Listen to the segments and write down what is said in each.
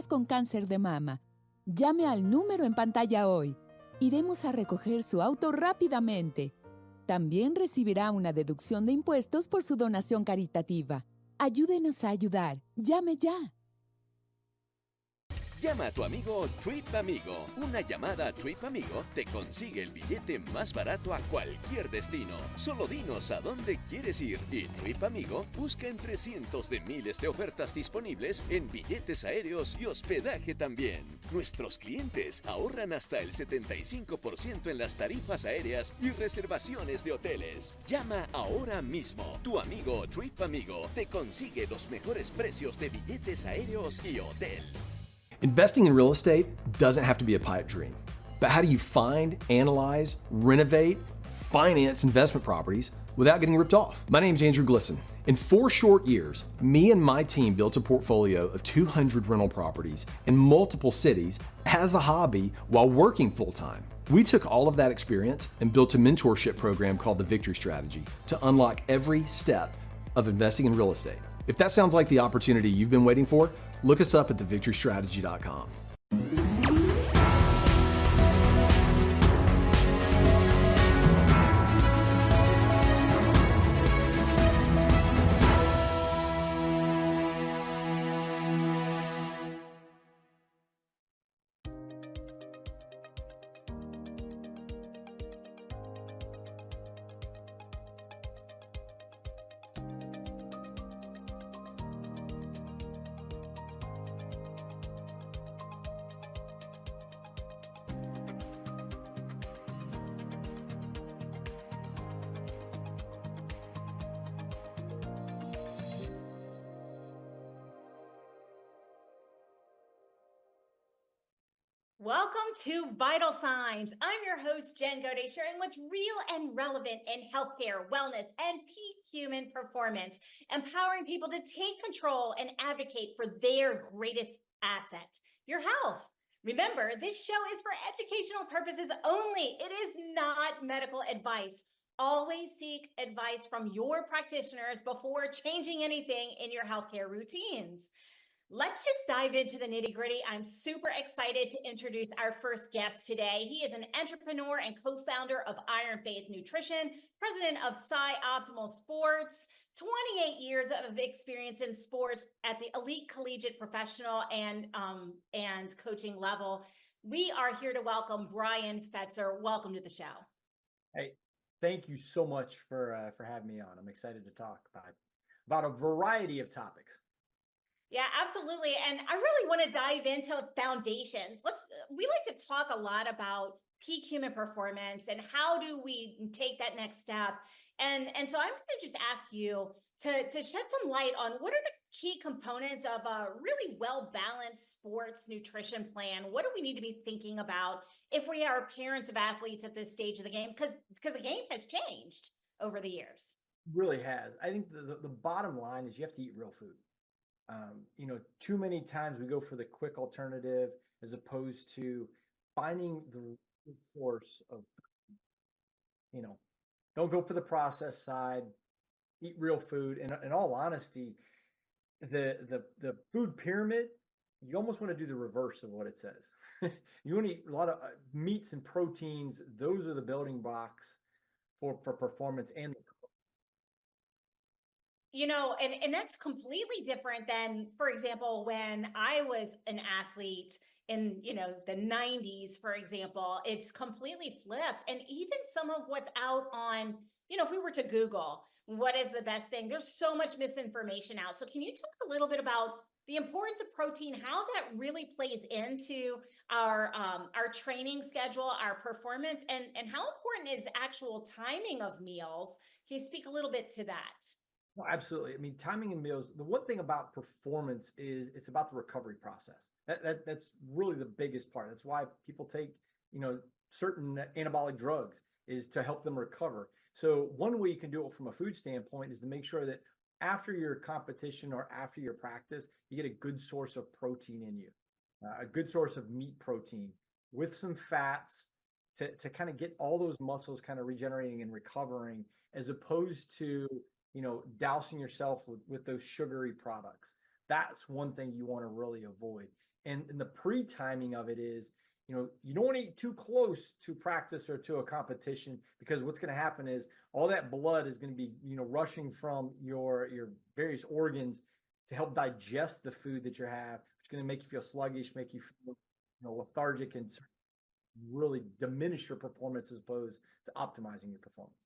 con cáncer de mama. Llame al número en pantalla hoy. Iremos a recoger su auto rápidamente. También recibirá una deducción de impuestos por su donación caritativa. Ayúdenos a ayudar. Llame ya. Llama a tu amigo Trip Amigo. Una llamada a Trip Amigo te consigue el billete más barato a cualquier destino. Solo dinos a dónde quieres ir y Trip Amigo busca entre cientos de miles de ofertas disponibles en billetes aéreos y hospedaje también. Nuestros clientes ahorran hasta el 75% en las tarifas aéreas y reservaciones de hoteles. Llama ahora mismo. Tu amigo Trip Amigo te consigue los mejores precios de billetes aéreos y hotel. Investing in real estate doesn't have to be a pipe dream. But how do you find, analyze, renovate, finance investment properties without getting ripped off? My name's Andrew Glisson. In 4 short years, me and my team built a portfolio of 200 rental properties in multiple cities as a hobby while working full-time. We took all of that experience and built a mentorship program called the Victory Strategy to unlock every step of investing in real estate. If that sounds like the opportunity you've been waiting for, look us up at thevictorystrategy.com. Welcome to Vital Signs. I'm your host, Jen Gaudet, sharing what's real and relevant in healthcare, wellness, and peak human performance, empowering people to take control and advocate for their greatest asset, your health. Remember, this show is for educational purposes only. It is not medical advice. Always seek advice from your practitioners before changing anything in your healthcare routines. Let's just dive into the nitty-gritty. I'm super excited to introduce our first guest today. He is an entrepreneur and co-founder of Iron Faith Nutrition, president of Psi Optimal Sports, 28 years of experience in sports at the elite collegiate professional and coaching level. We are here to welcome Brian Fetzer. Welcome to the show. Hey, thank you so much for having me on. I'm excited to talk about a variety of topics. Yeah, absolutely. And I really want to dive into foundations. We like to talk a lot about peak human performance and how do we take that next step. And so I'm going to just ask you to shed some light on what are the key components of a really well-balanced sports nutrition plan. What do we need to be thinking about if we are parents of athletes at this stage of the game? Because the game has changed over the years. It really has. I think the bottom line is you have to eat real food. Too many times we go for the quick alternative as opposed to finding the source of, don't go for the processed side, eat real food. And in all honesty, the food pyramid, you almost want to do the reverse of what it says. You want to eat a lot of meats and proteins. Those are the building blocks for performance and and that's completely different than, for example, when I was an athlete in, the 90s, for example. It's completely flipped. And even some of what's out on, if we were to Google what is the best thing, there's so much misinformation out. So can you talk a little bit about the importance of protein, how that really plays into our training schedule, our performance, and how important is actual timing of meals? Can you speak a little bit to that? No, absolutely. I mean, timing and meals, the one thing about performance is it's about the recovery process. That's really the biggest part. That's why people take, certain anabolic drugs is to help them recover. So one way you can do it from a food standpoint is to make sure that after your competition or after your practice, you get a good source of protein in you, a good source of meat protein with some fats to kind of get all those muscles kind of regenerating and recovering, as opposed to dousing yourself with those sugary products. That's one thing you want to really avoid. And the pre-timing of it is, you don't want to eat too close to practice or to a competition, because what's going to happen is all that blood is going to be, rushing from your various organs to help digest the food that you have, which is going to make you feel sluggish, make you feel, lethargic, and really diminish your performance as opposed to optimizing your performance.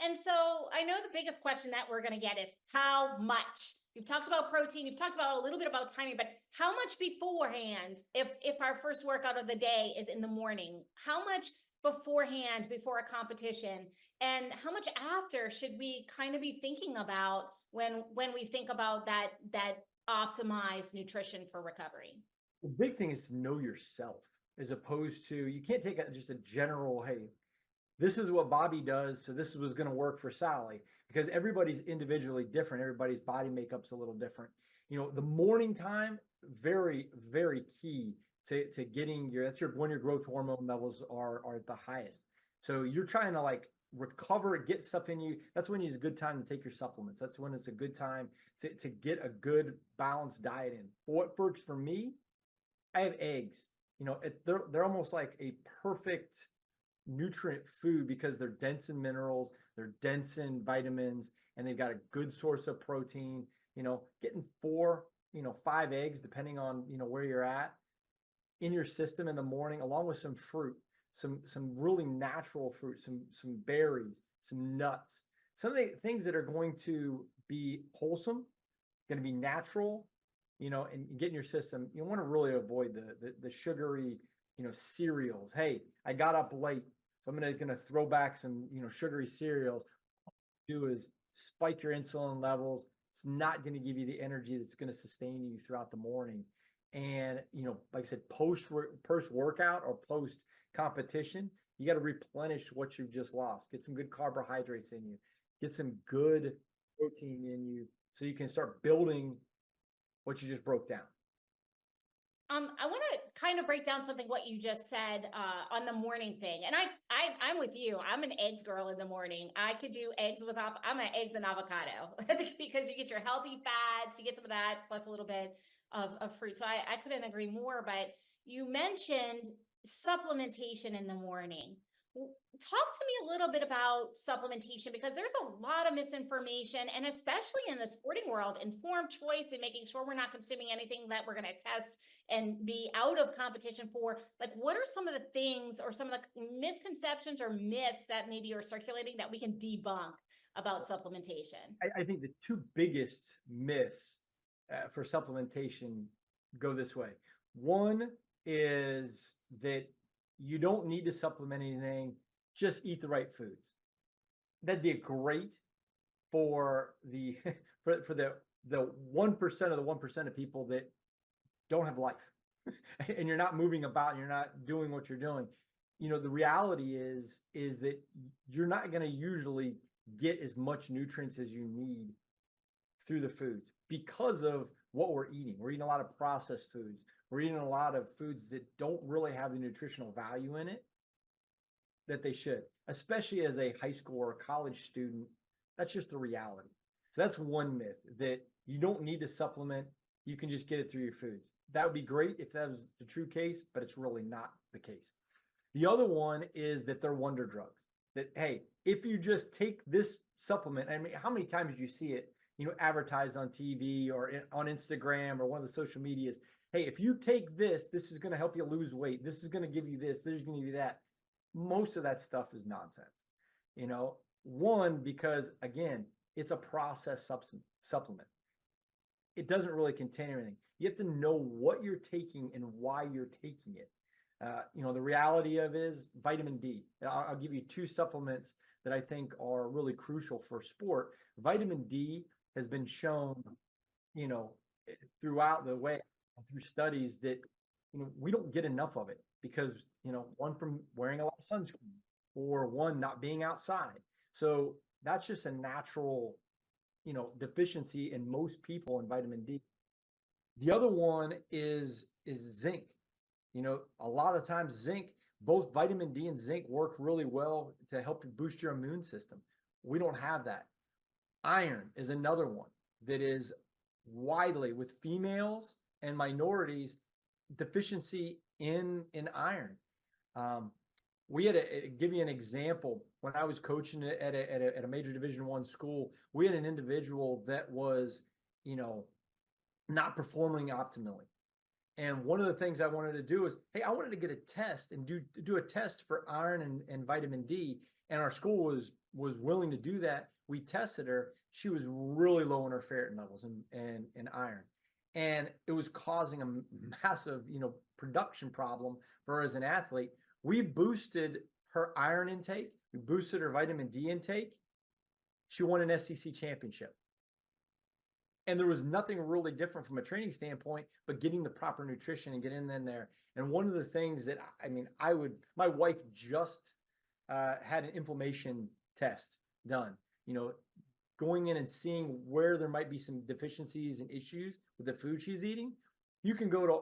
And so I know the biggest question that we're going to get is how much. You've talked about protein, you've talked about a little bit about timing, but how much beforehand, if our first workout of the day is in the morning, how much beforehand before a competition, and how much after should we kind of be thinking about when we think about that optimized nutrition for recovery? The big thing is to know yourself, as opposed to, you can't take just a general, hey, this is what Bobby does, so this was going to work for Sally, because everybody's individually different. Everybody's body makeup's a little different. The morning time, very, very key to getting when your growth hormone levels are at the highest. So you're trying to recover, get stuff in you. That's when it's a good time to take your supplements. That's when it's a good time to get a good balanced diet in. What works for me, I have eggs. They're almost like a perfect nutrient food, because they're dense in minerals, they're dense in vitamins, and they've got a good source of protein. Getting 4, 5 eggs, depending on where you're at, in your system in the morning, along with some fruit, some really natural fruit, some berries, some nuts, some of the things that are going to be wholesome, going to be natural, and get in your system. You want to really avoid the sugary, cereals. Hey, I got up late, so I'm gonna throw back some, sugary cereals. What you do is spike your insulin levels. It's not going to give you the energy that's going to sustain you throughout the morning. And, like I said, post workout or post competition, you got to replenish what you've just lost. Get some good carbohydrates in you, get some good protein in you, so you can start building what you just broke down. I want to kind of break down what you just said on the morning thing. And I'm with you. I'm an eggs girl in the morning. I could do eggs I'm an eggs and avocado because you get your healthy fats, you get some of that plus a little bit of fruit. So I couldn't agree more. But you mentioned supplementation in the morning. Talk to me a little bit about supplementation, because there's a lot of misinformation, and especially in the sporting world, informed choice and making sure we're not consuming anything that we're going to test and be out of competition for. What are some of the things or some of the misconceptions or myths that maybe are circulating that we can debunk about supplementation? I think the two biggest myths for supplementation go this way. One is that you don't need to supplement anything, just eat the right foods. That'd be great for the for the 1% of the 1% of people that don't have life and you're not moving about and you're not doing what you're doing. The reality is that you're not going to usually get as much nutrients as you need through the foods, because of what we're eating. We're eating a lot of processed foods. We're eating a lot of foods that don't really have the nutritional value in it that they should, especially as a high school or a college student. That's just the reality. So that's one myth, that you don't need to supplement. You can just get it through your foods. That would be great if that was the true case, but it's really not the case. The other one is that they're wonder drugs. That, hey, if you just take this supplement, I mean, how many times do you see it, advertised on TV or on Instagram or one of the social medias? Hey, if you take this, this is going to help you lose weight. This is going to give you this. This is going to give you that. Most of that stuff is nonsense. One, because again, it's a processed supplement. It doesn't really contain everything. You have to know what you're taking and why you're taking it. The reality of it is vitamin D. I'll give you two supplements that I think are really crucial for sport. Vitamin D has been shown, throughout the way, through studies, that, we don't get enough of it because, one, from wearing a lot of sunscreen, or one, not being outside. So that's just a natural, deficiency in most people in vitamin D. The other one is zinc. A lot of times zinc, both vitamin D and zinc work really well to help you boost your immune system. We don't have that. Iron is another one that is widely, with females and minorities deficiency in iron. We had give you an example. When I was coaching at a major Division I school, we had an individual that was, not performing optimally. And one of the things I wanted to do is, hey, I wanted to get a test and do a test for iron and vitamin D. And our school was willing to do that. We tested her. She was really low in her ferritin levels and iron. And it was causing a massive, production problem for her as an athlete. We boosted her iron intake. We boosted her vitamin D intake. She won an SEC championship. And there was nothing really different from a training standpoint, but getting the proper nutrition and getting in there. And one of the things that, my wife just had an inflammation test done, going in and seeing where there might be some deficiencies and issues with the food she's eating. You can go to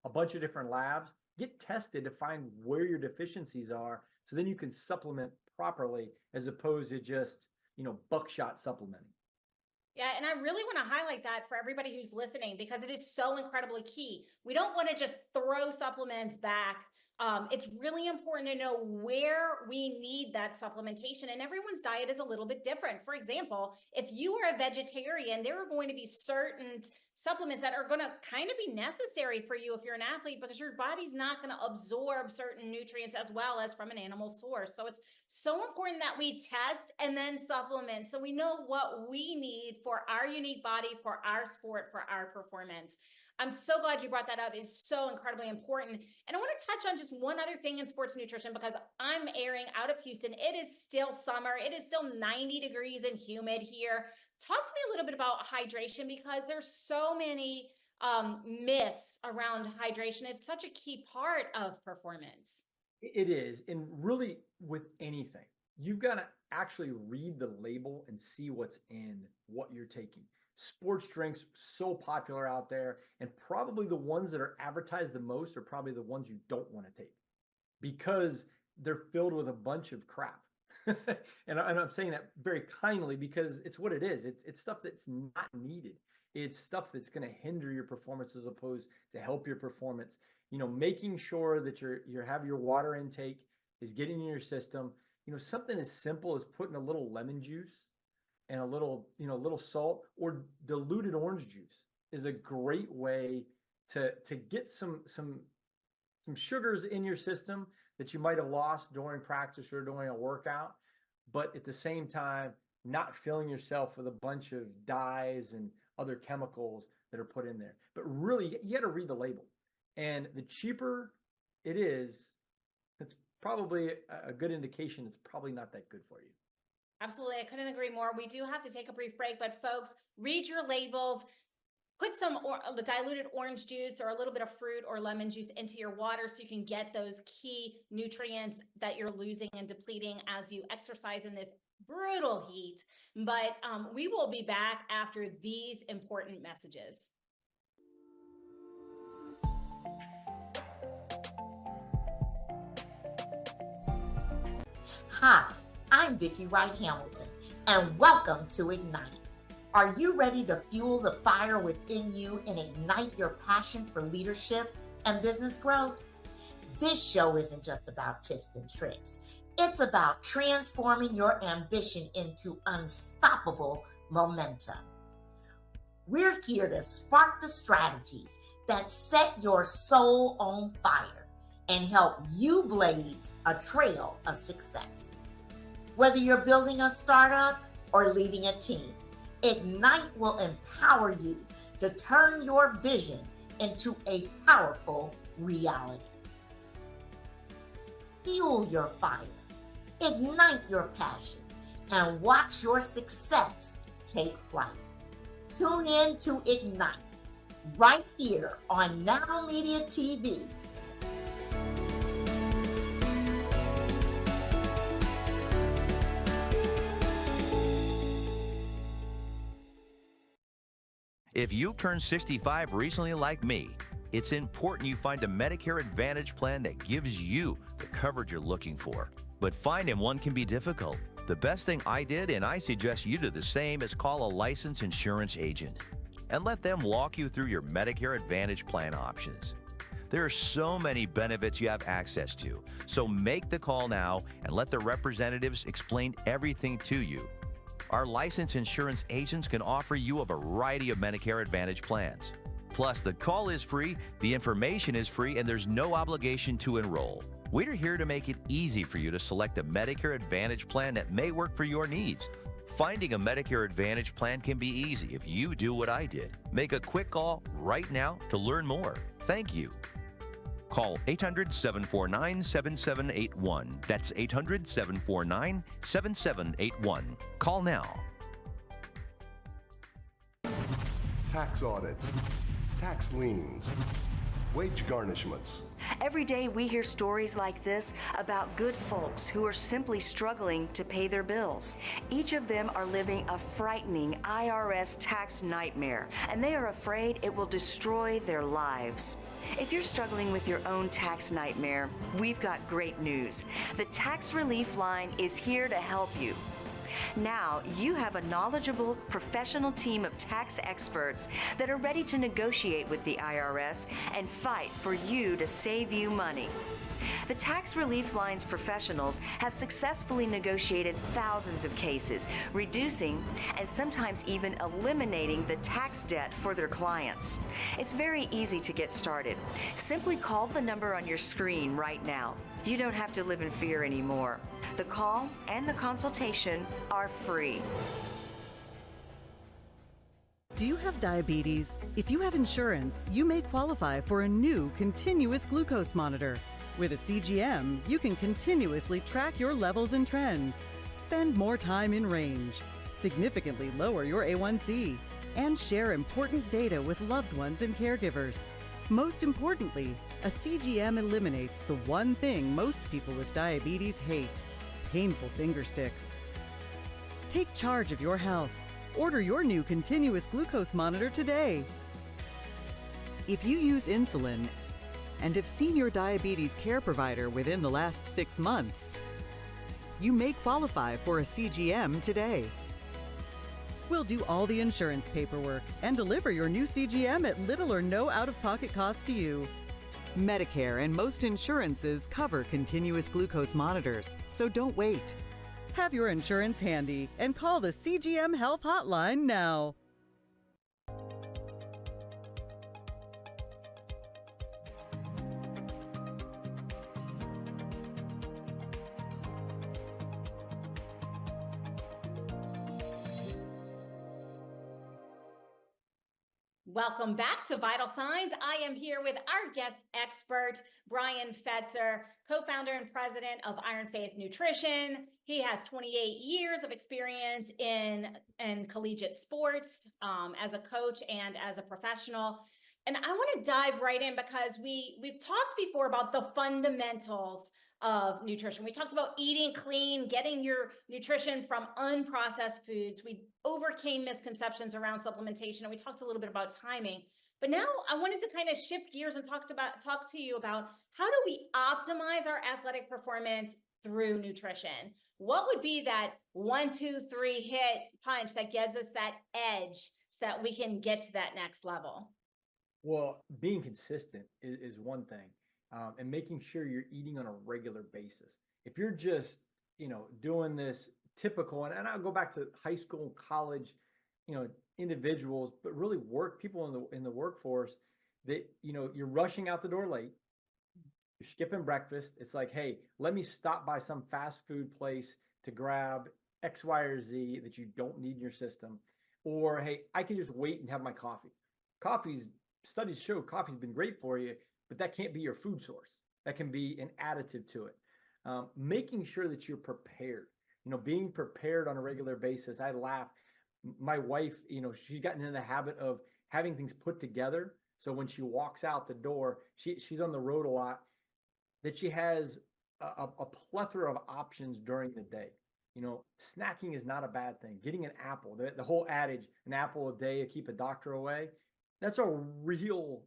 a bunch of different labs, get tested to find where your deficiencies are, so then you can supplement properly as opposed to just, buckshot supplementing. Yeah, and I really want to highlight that for everybody who's listening, because it is so incredibly key. We don't want to just throw supplements back. It's really important to know where we need that supplementation, and everyone's diet is a little bit different. For example, if you are a vegetarian, there are going to be certain supplements that are going to kind of be necessary for you if you're an athlete, because your body's not going to absorb certain nutrients as well as from an animal source. So it's so important that we test and then supplement, so we know what we need for our unique body, for our sport, for our performance. I'm so glad you brought that up. It's so incredibly important. And I want to touch on just one other thing in sports nutrition, because I'm airing out of Houston. It is still summer. It is still 90 degrees and humid here. Talk to me a little bit about hydration, because there's so many myths around hydration. It's such a key part of performance. It is. And really, with anything, you've got to actually read the label and see what's in what you're taking. Sports drinks, so popular out there, and probably the ones that are advertised the most are probably the ones you don't want to take, because they're filled with a bunch of crap. And I'm saying that very kindly, because it's what it is. It's stuff that's not needed. It's stuff that's going to hinder your performance as opposed to help your performance. Making sure that you have your water intake is getting in your system. Something as simple as putting a little lemon juice and a little salt or diluted orange juice is a great way to get some sugars in your system that you might have lost during practice or during a workout, but at the same time, not filling yourself with a bunch of dyes and other chemicals that are put in there. But really, you got to read the label. And the cheaper it is, it's probably a good indication it's probably not that good for you. Absolutely. I couldn't agree more. We do have to take a brief break, but folks, read your labels. Put some diluted orange juice or a little bit of fruit or lemon juice into your water so you can get those key nutrients that you're losing and depleting as you exercise in this brutal heat. But we will be back after these important messages. Hi, I'm Vicki Wright Hamilton, and welcome to Ignite. Are you ready to fuel the fire within you and ignite your passion for leadership and business growth? This show isn't just about tips and tricks. It's about transforming your ambition into unstoppable momentum. We're here to spark the strategies that set your soul on fire and help you blaze a trail of success. Whether you're building a startup or leading a team, Ignite will empower you to turn your vision into a powerful reality. Fuel your fire, ignite your passion, and watch your success take flight. Tune in to Ignite right here on Now Media TV. If you turned 65 recently like me, it's important you find a Medicare Advantage plan that gives you the coverage you're looking for. But finding one can be difficult. The best thing I did, and I suggest you do the same, is call a licensed insurance agent. and let them walk you through your Medicare Advantage plan options. There are so many benefits you have access to, so make the call now and let the representatives explain everything to you. Our licensed insurance agents can offer you a variety of Medicare Advantage plans. Plus, the call is free, the information is free, and there's no obligation to enroll. We're here to make it easy for you to select a Medicare Advantage plan that may work for your needs. Finding a Medicare Advantage plan can be easy if you do what I did. Make a quick call right now to learn more. Thank you. Call 800-749-7781. That's 800-749-7781. Call now. Tax audits, tax liens, wage garnishments. Every day we hear stories like this about good folks who are simply struggling to pay their bills. Each of them are living a frightening IRS tax nightmare, and they are afraid it will destroy their lives. If you're struggling with your own tax nightmare, we've got great news. The Tax Relief Line is here to help you. Now, you have a knowledgeable, professional team of tax experts that are ready to negotiate with the IRS and fight for you to save you money. The Tax Relief Line's professionals have successfully negotiated thousands of cases, reducing and sometimes even eliminating the tax debt for their clients. It's very easy to get started. Simply call the number on your screen right now. You don't have to live in fear anymore. The call and the consultation are free. Do you have diabetes? If you have insurance, you may qualify for a new continuous glucose monitor. With a CGM, you can continuously track your levels and trends, spend more time in range, significantly lower your A1C, and share important data with loved ones and caregivers. Most importantly, a CGM eliminates the one thing most people with diabetes hate: painful finger sticks. Take charge of your health. Order your new continuous glucose monitor today. If you use insulin and have seen your diabetes care provider within the last 6 months, you may qualify for a CGM today. We'll do all the insurance paperwork and deliver your new CGM at little or no out-of-pocket cost to you. Medicare and most insurances cover continuous glucose monitors, so don't wait. Have your insurance handy and call the CGM Health Hotline now. Welcome back to Vital Signs. I am here with our guest expert, Brian Fetzer, co-founder and president of Iron Faith Nutrition. He has 28 years of experience in collegiate sports as a coach and as a professional. And I want to dive right in because we've talked before about the fundamentals of nutrition. We talked about eating clean, getting your nutrition from unprocessed foods. We overcame misconceptions around supplementation, and we talked a little bit about timing. But now I wanted to kind of shift gears and talk to you about how do we optimize our athletic performance through nutrition? What would be that 1, 2, 3 hit punch that gives us that edge so that we can get to that next level? Well, being consistent is one thing. And making sure you're eating on a regular basis. If you're just, doing this typical, and I'll go back to high school, college, individuals, but really people in the workforce that, you're rushing out the door late, you're skipping breakfast. It's like, hey, let me stop by some fast food place to grab X, Y, or Z that you don't need in your system. Or, hey, I can just wait and have my coffee. Studies show coffee's been great for you, but that can't be your food source. That can be an additive to it. Making sure that you're prepared, being prepared on a regular basis. I laugh. My wife, she's gotten in the habit of having things put together. So when she walks out the door, she's on the road a lot, that she has a plethora of options during the day. Snacking is not a bad thing. Getting an apple, the whole adage, an apple a day to keep a doctor away. That's a real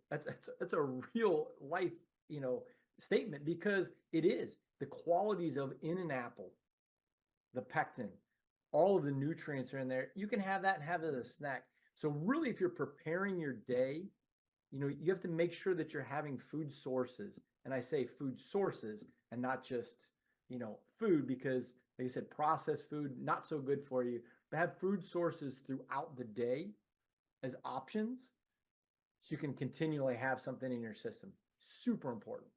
life, statement, because it is. The qualities of in an apple, the pectin, all of the nutrients are in there. You can have that and have it as a snack. So really, if you're preparing your day, you have to make sure that you're having food sources. And I say food sources and not just, food, because like I said, processed food, not so good for you, but have food sources throughout the day as options so you can continually have something in your system. Super important.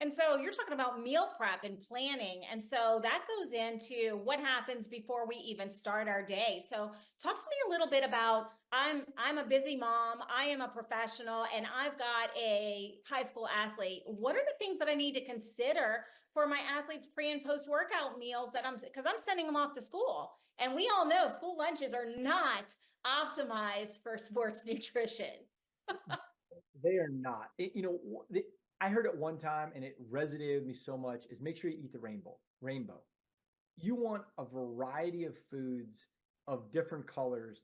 And so you're talking about meal prep and planning. And so that goes into what happens before we even start our day. So talk to me a little bit about, I'm a busy mom, I am a professional, and I've got a high school athlete. What are the things that I need to consider for my athletes' pre and post workout meals because I'm sending them off to school. And we all know school lunches are not optimized for sports nutrition. They are not. I heard it one time and it resonated with me so much, is make sure you eat the rainbow. You want a variety of foods of different colors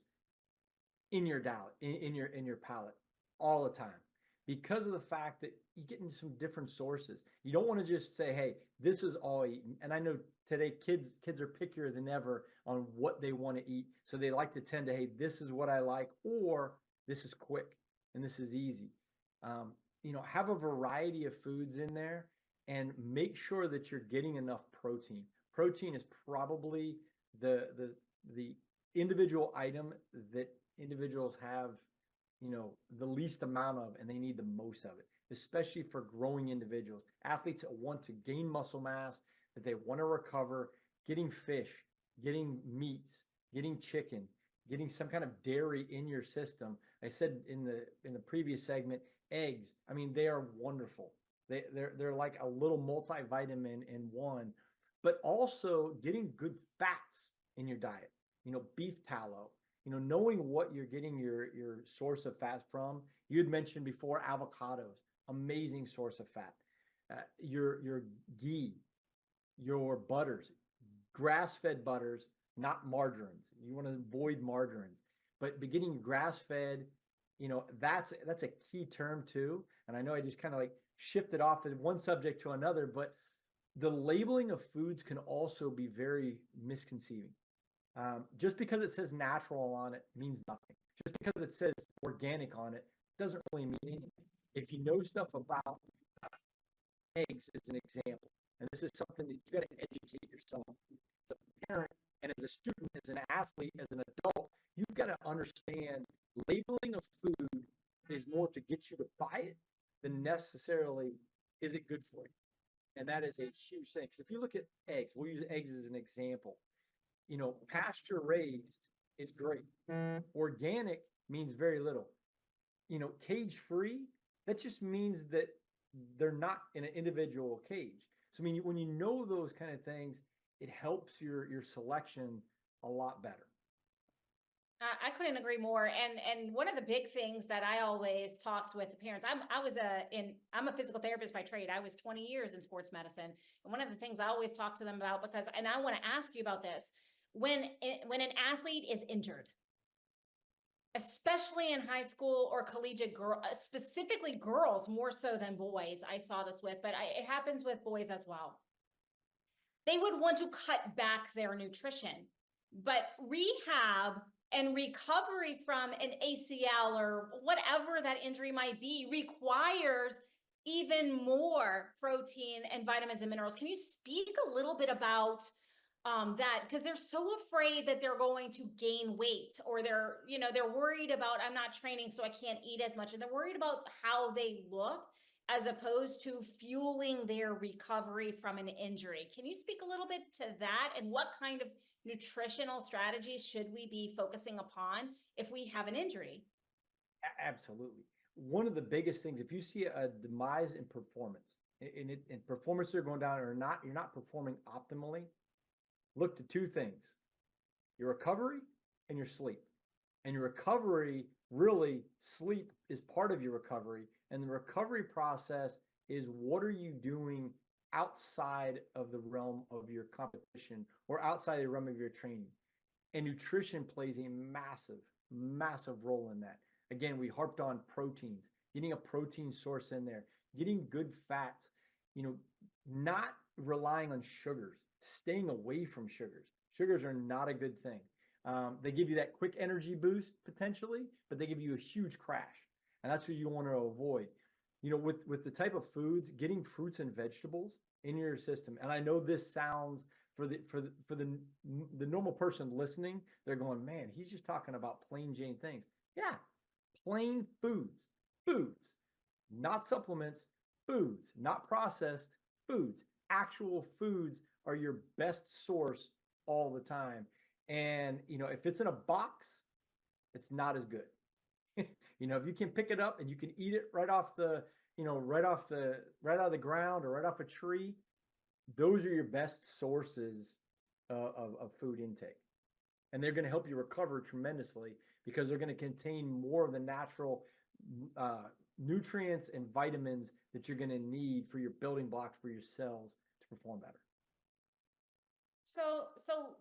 in your diet, in your palate all the time, because of the fact that you get into some different sources. You don't want to just say, hey, this is all I eat. And I know today kids are pickier than ever on what they want to eat. So they like to tend to, hey, this is what I like, or this is quick and this is easy. Have a variety of foods in there and make sure that you're getting enough protein. Protein is probably the individual item that individuals have, the least amount of, and they need the most of it, especially for growing individuals, athletes that want to gain muscle mass, that they want to recover, getting fish, getting meats, getting chicken, getting some kind of dairy in your system. I said in the previous segment, eggs. I mean, they are wonderful. They're like a little multivitamin in one, but also getting good fats in your diet. Beef tallow. Knowing what you're getting your source of fat from. You had mentioned before avocados, amazing source of fat. Your ghee, your butters, grass-fed butters, not margarines. You want to avoid margarines, but getting grass-fed. That's a key term too. And I know I just kind of like shifted off of one subject to another, but the labeling of foods can also be very misconceiving. Just because it says natural on it means nothing. Just because it says organic on it doesn't really mean anything. If you know stuff about eggs as an example, and this is something that you got to educate yourself as a parent and as a student, as an athlete, as an adult, you've got to understand labeling of food is more to get you to buy it than necessarily is it good for you. And that is a huge thing. Because if you look at eggs, we'll use eggs as an example. Pasture raised is great. Organic means very little. Cage free, that just means that they're not in an individual cage. So I mean, when you know those kind of things, it helps your selection a lot better. I couldn't agree more. And one of the big things that I always talked with the parents, I'm a physical therapist by trade. I was 20 years in sports medicine. And one of the things I always talk to them about, and I want to ask you about this, when an athlete is injured, especially in high school or collegiate specifically girls more so than boys, I saw this with, but it happens with boys as well. They would want to cut back their nutrition, but rehab and recovery from an ACL or whatever that injury might be requires even more protein and vitamins and minerals. Can you speak a little bit about that? Because they're so afraid that they're going to gain weight, or they're worried about, I'm not training, so I can't eat as much. And they're worried about how they look as opposed to fueling their recovery from an injury. Can you speak a little bit to that, and what kind of nutritional strategies should we be focusing upon if we have an injury? Absolutely. One of the biggest things, if you see a demise in performance, and performance are going down, or not, you're not performing optimally, look to two things: your recovery and your sleep. And your recovery, really, sleep is part of your recovery. And the recovery process is, what are you doing outside of the realm of your competition or outside the realm of your training? And nutrition plays a massive, massive role in that. Again, we harped on proteins, getting a protein source in there, getting good fats, not relying on sugars, staying away from sugars. Sugars are not a good thing. They give you that quick energy boost potentially, but they give you a huge crash. And that's what you want to avoid. You know, with the type of foods, getting fruits and vegetables in your system. And I know this sounds for the normal person listening, they're going, man, he's just talking about plain Jane things. Yeah, plain foods, not supplements, foods, not processed foods. Actual foods are your best source all the time. And, you know, if it's in a box, it's not as good. You know, if you can pick it up and you can eat it right out of the ground or right off a tree, those are your best sources of food intake. And they're going to help you recover tremendously because they're going to contain more of the natural nutrients and vitamins that you're going to need for your building blocks for your cells to perform better. So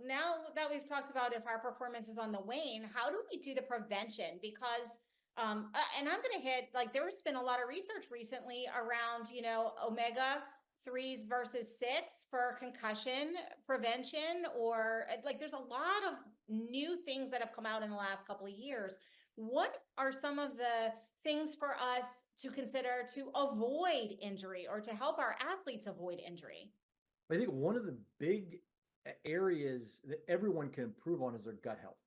now that we've talked about if our performance is on the wane, how do we do the prevention? Because, and I'm going to hit, like, there's been a lot of research recently around, you know, omega-3s versus 6 for concussion prevention, or like, there's a lot of new things that have come out in the last couple of years. What are some of the things for us to consider to avoid injury or to help our athletes avoid injury? I think one of the big areas that everyone can improve on is their gut health.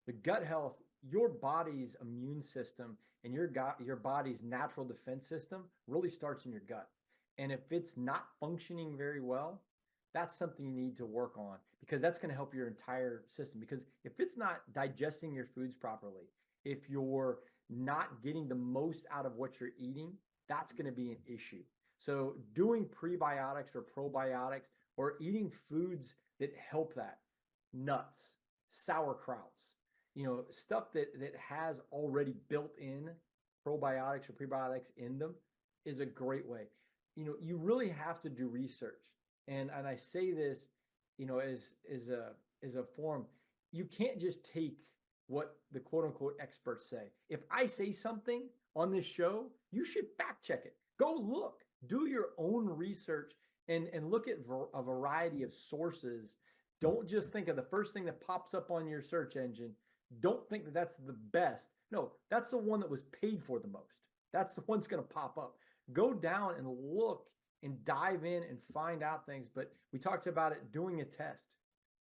The gut health, your body's immune system and your body's natural defense system really starts in your gut. And if it's not functioning very well, that's something you need to work on, because that's going to help your entire system. Because if it's not digesting your foods properly, if you're not getting the most out of what you're eating, that's going to be an issue. So doing prebiotics or probiotics or eating foods that help that, nuts, sauerkrauts, you know, stuff that has already built in probiotics or prebiotics in them is a great way. You know, you really have to do research. And I say this, you know, as a form, you can't just take what the quote unquote experts say. If I say something on this show, you should fact check it. Go look, do your own research and look at a variety of sources. Don't just think of the first thing that pops up on your search engine. Don't think that that's the best. No, that's the one that was paid for the most. That's the one that's going to pop up. Go down and look and dive in and find out things. But we talked about it, doing a test,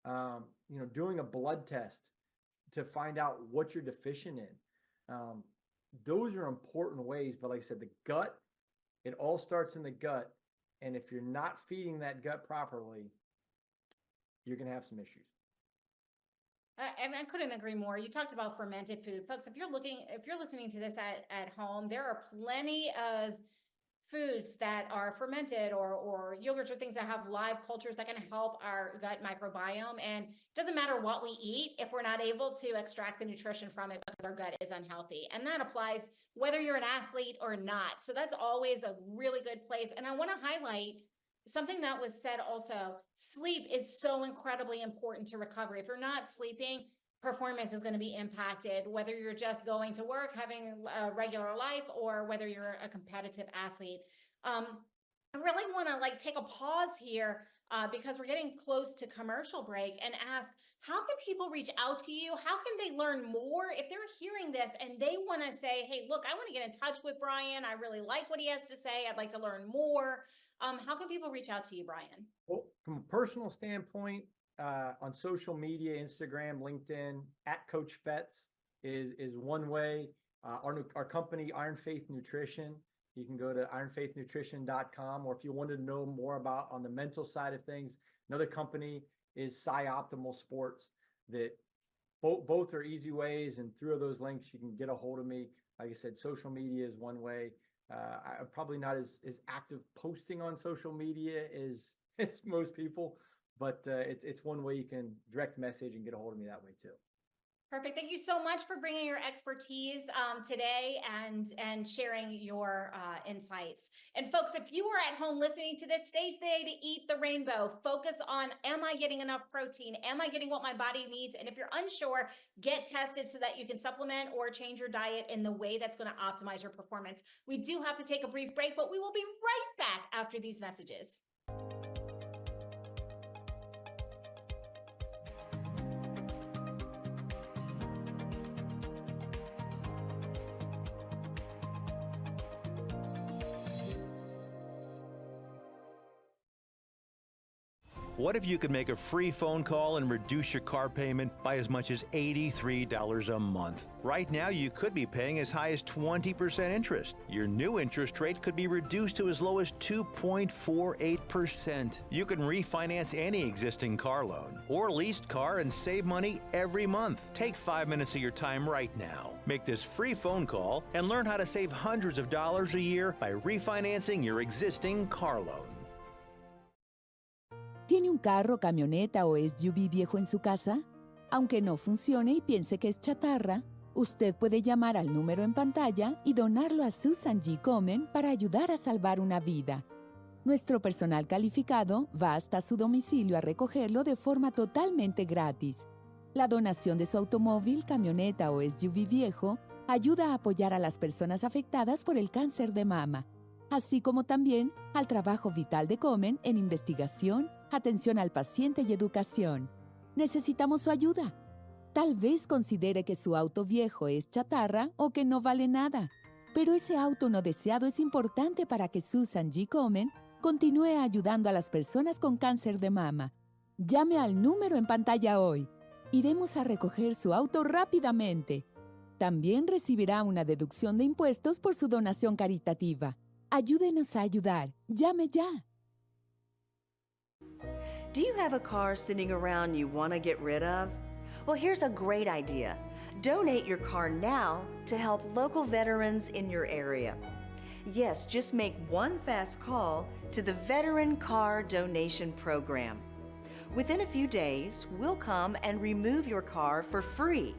you know, doing a blood test to find out what you're deficient in. Those are important ways. But like I said, the gut, it all starts in the gut. And if you're not feeding that gut properly, you're going to have some issues. And I couldn't agree more. You talked about fermented food. Folks, if you're listening to this at home, there are plenty of foods that are fermented or yogurts or things that have live cultures that can help our gut microbiome. And it doesn't matter what we eat if we're not able to extract the nutrition from it because our gut is unhealthy. And that applies whether you're an athlete or not. So that's always a really good place. And I want to highlight something that was said also. Sleep is so incredibly important to recovery. If you're not sleeping, performance is going to be impacted, whether you're just going to work, having a regular life, or whether you're a competitive athlete. I really want to take a pause here because we're getting close to commercial break and ask, how can people reach out to you? How can they learn more if they're hearing this and they want to say, hey, look, I want to get in touch with Brian. I really like what he has to say. I'd like to learn more. How can people reach out to you, Brian? Well, from a personal standpoint, on social media, Instagram, LinkedIn, @Coach Fetz is one way. Our company, Iron Faith Nutrition, you can go to ironfaithnutrition.com, or if you wanted to know more about on the mental side of things, another company is Optimal Sports. That both are easy ways, and through those links you can get a hold of me. Like I said, social media is one way. I'm probably not as active posting on social media as most people, but it's one way you can direct message and get a hold of me that way too. Perfect. Thank you so much for bringing your expertise today and sharing your insights. And folks, if you are at home listening to this, today's the day to eat the rainbow. Focus on, am I getting enough protein? Am I getting what my body needs? And if you're unsure, get tested so that you can supplement or change your diet in the way that's going to optimize your performance. We do have to take a brief break, but we will be right back after these messages. What if you could make a free phone call and reduce your car payment by as much as $83 a month? Right now, you could be paying as high as 20% interest. Your new interest rate could be reduced to as low as 2.48%. You can refinance any existing car loan or leased car and save money every month. Take 5 minutes of your time right now. Make this free phone call and learn how to save hundreds of dollars a year by refinancing your existing car loan. ¿Tiene un carro, camioneta o SUV viejo en su casa? Aunque no funcione y piense que es chatarra, usted puede llamar al número en pantalla y donarlo a Susan G. Komen para ayudar a salvar una vida. Nuestro personal calificado va hasta su domicilio a recogerlo de forma totalmente gratis. La donación de su automóvil, camioneta o SUV viejo ayuda a apoyar a las personas afectadas por el cáncer de mama, así como también al trabajo vital de Komen en investigación, atención al paciente y educación. Necesitamos su ayuda. Tal vez considere que su auto viejo es chatarra o que no vale nada, pero ese auto no deseado es importante para que Susan G. Komen continúe ayudando a las personas con cáncer de mama. Llame al número en pantalla hoy. Iremos a recoger su auto rápidamente. También recibirá una deducción de impuestos por su donación caritativa. Ayúdenos a ayudar. Llame ya. Do you have a car sitting around you want to get rid of? Well, here's a great idea. Donate your car now to help local veterans in your area. Yes, just make one fast call to the Veteran Car Donation Program. Within a few days, we'll come and remove your car for free.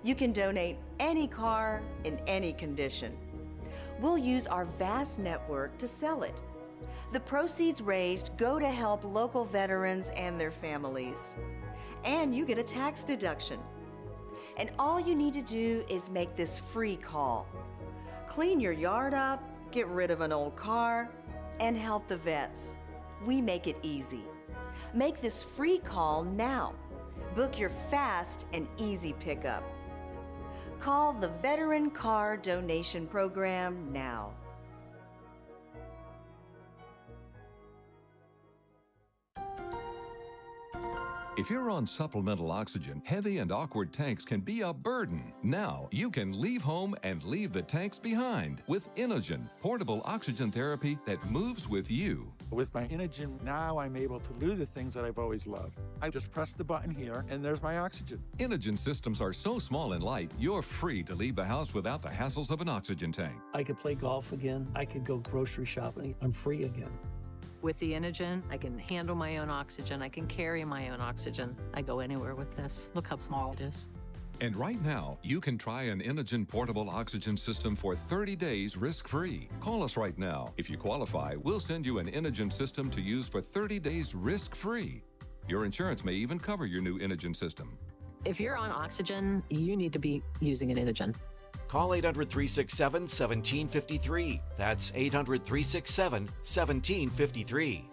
You can donate any car in any condition. We'll use our vast network to sell it. The proceeds raised go to help local veterans and their families. And you get a tax deduction. And all you need to do is make this free call. Clean your yard up, get rid of an old car, and help the vets. We make it easy. Make this free call now. Book your fast and easy pickup. Call the Veteran Car Donation Program now. If you're on supplemental oxygen, heavy and awkward tanks can be a burden. Now you can leave home and leave the tanks behind with Inogen, portable oxygen therapy that moves with you. With my Inogen, now I'm able to do the things that I've always loved. I just press the button here, and there's my oxygen. Inogen systems are so small and light, you're free to leave the house without the hassles of an oxygen tank. I could play golf again. I could go grocery shopping. I'm free again. With the Inogen, I can handle my own oxygen. I can carry my own oxygen. I go anywhere with this. Look how small it is. And right now, you can try an Inogen portable oxygen system for 30 days risk-free. Call us right now. If you qualify, we'll send you an Inogen system to use for 30 days risk-free. Your insurance may even cover your new Inogen system. If you're on oxygen, you need to be using an Inogen. Call 800-367-1753. That's 800-367-1753.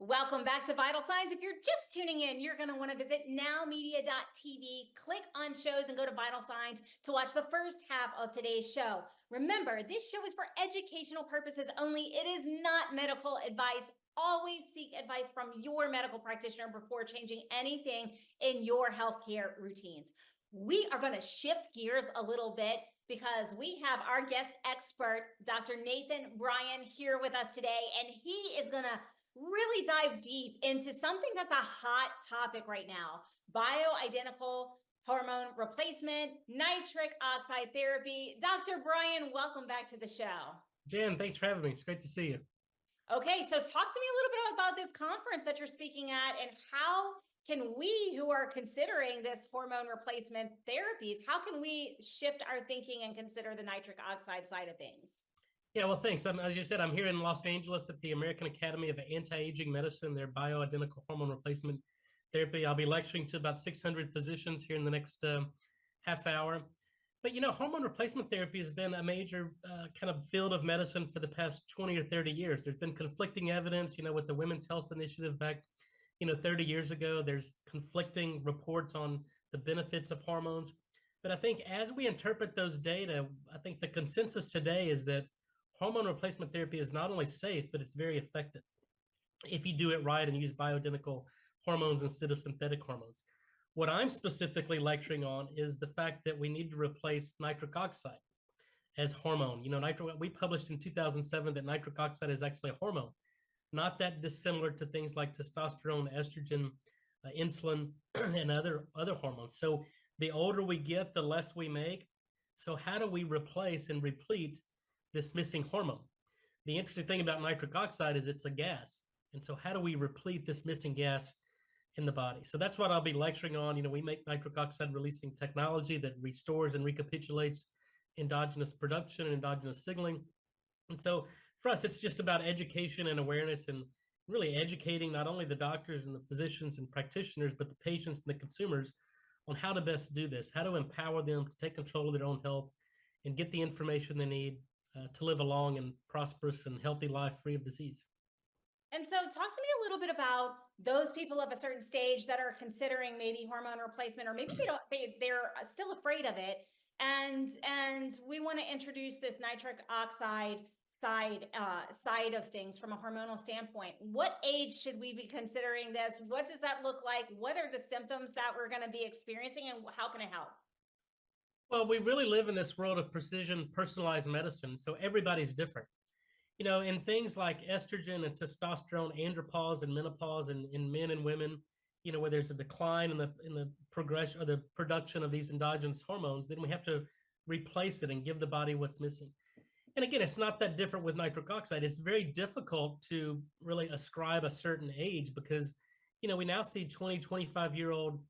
Welcome back to Vital Signs. If you're just tuning in, you're going to want to visit nowmedia.tv, click on shows, and go to Vital Signs to watch the first half of today's show. Remember, this show is for educational purposes only. It is not medical advice. Always seek advice from your medical practitioner before changing anything in your healthcare routines. We are going to shift gears a little bit because we have our guest expert, Dr. Nathan Bryan, here with us today, and he is going to really dive deep into something that's a hot topic right now: bioidentical hormone replacement, nitric oxide therapy. Dr. Bryan, welcome back to the show. Jen, thanks for having me. It's great to see you. Okay, so talk to me a little bit about this conference that you're speaking at, and how can we who are considering this hormone replacement therapies, how can we shift our thinking and consider the nitric oxide side of things? Yeah, well, thanks. As you said, I'm here in Los Angeles at the American Academy of Anti-Aging Medicine, their bioidentical hormone replacement therapy. I'll be lecturing to about 600 physicians here in the next half hour. But hormone replacement therapy has been a major kind of field of medicine for the past 20 or 30 years. There's been conflicting evidence, with the Women's Health Initiative back, 30 years ago. There's conflicting reports on the benefits of hormones. But I think as we interpret those data, I think the consensus today is that hormone replacement therapy is not only safe, but it's very effective if you do it right and use bioidentical hormones instead of synthetic hormones. What I'm specifically lecturing on is the fact that we need to replace nitric oxide as hormone. We published in 2007 that nitric oxide is actually a hormone, not that dissimilar to things like testosterone, estrogen, insulin, and other hormones. So the older we get, the less we make. So how do we replace and replete this missing hormone? The interesting thing about nitric oxide is it's a gas. And so how do we replete this missing gas in the body? So that's what I'll be lecturing on. We make nitric oxide releasing technology that restores and recapitulates endogenous production and endogenous signaling. And so for us, it's just about education and awareness, and really educating not only the doctors and the physicians and practitioners, but the patients and the consumers on how to best do this, how to empower them to take control of their own health and get the information they need to live a long and prosperous and healthy life free of disease. And so talk to me a little bit about those people of a certain stage that are considering maybe hormone replacement, or maybe they're still afraid of it. And we want to introduce this nitric oxide side of things from a hormonal standpoint. What age should we be considering this? What does that look like? What are the symptoms that we're going to be experiencing, and how can it help? Well, we really live in this world of precision, personalized medicine. So everybody's different. In things like estrogen and testosterone, andropause and menopause in men and women, where there's a decline in the progression or the production of these endogenous hormones, then we have to replace it and give the body what's missing. And again, it's not that different with nitric oxide. It's very difficult to really ascribe a certain age because, we now see 20, 25-year-old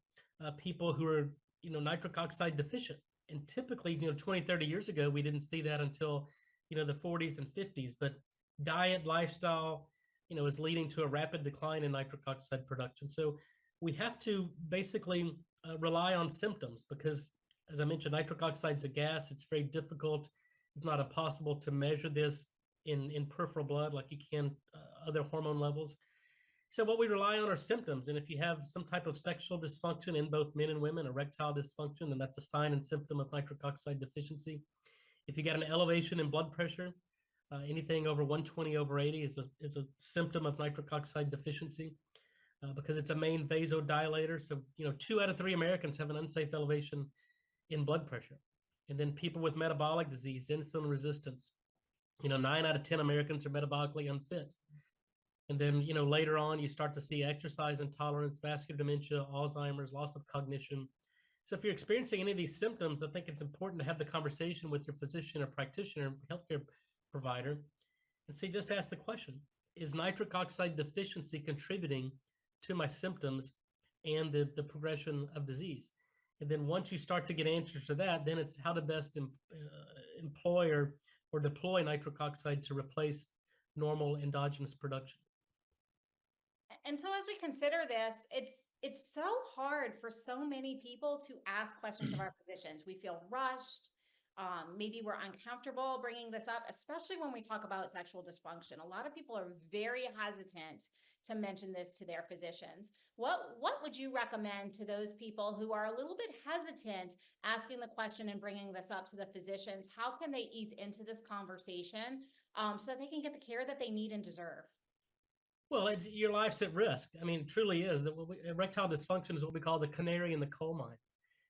people who are, nitric oxide deficient. And typically, 20, 30 years ago, we didn't see that until the 40s and 50s, but diet, lifestyle, is leading to a rapid decline in nitric oxide production. So we have to basically rely on symptoms because, as I mentioned, nitric oxide is a gas. It's very difficult, if not impossible, to measure this in peripheral blood like you can other hormone levels. So what we rely on are symptoms. And if you have some type of sexual dysfunction in both men and women, erectile dysfunction, then that's a sign and symptom of nitric oxide deficiency. If you got an elevation in blood pressure, anything over 120/80 is a symptom of nitric oxide deficiency because it's a main vasodilator. So, 2 out of 3 Americans have an unsafe elevation in blood pressure. And then people with metabolic disease, insulin resistance, 9 out of 10 Americans are metabolically unfit. And then, later on, you start to see exercise intolerance, vascular dementia, Alzheimer's, loss of cognition. So if you're experiencing any of these symptoms, I think it's important to have the conversation with your physician or practitioner, healthcare provider, and just ask the question, is nitric oxide deficiency contributing to my symptoms and the progression of disease? And then once you start to get answers to that, then it's how to best employ or deploy nitric oxide to replace normal endogenous production. And so as we consider this, it's so hard for so many people to ask questions of our physicians. We feel rushed. Maybe we're uncomfortable bringing this up, especially when we talk about sexual dysfunction. A lot of people are very hesitant to mention this to their physicians. What would you recommend to those people who are a little bit hesitant asking the question and bringing this up to the physicians? How can they ease into this conversation so that they can get the care that they need and deserve? Well, your life's at risk. I mean, it truly is. That erectile dysfunction is what we call the canary in the coal mine.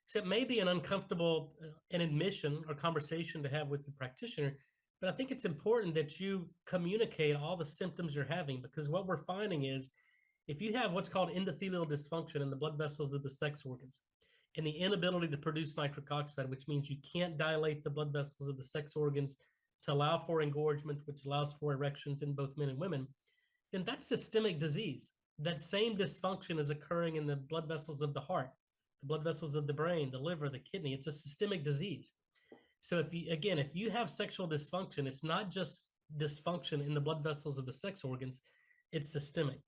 So it may be an uncomfortable an admission or conversation to have with your practitioner, but I think it's important that you communicate all the symptoms you're having, because what we're finding is if you have what's called endothelial dysfunction in the blood vessels of the sex organs and the inability to produce nitric oxide, which means you can't dilate the blood vessels of the sex organs to allow for engorgement, which allows for erections in both men and women, then that's systemic disease. That same dysfunction is occurring in the blood vessels of the heart, the blood vessels of the brain, the liver, the kidney. It's a systemic disease. So if you have sexual dysfunction, it's not just dysfunction in the blood vessels of the sex organs, it's systemic.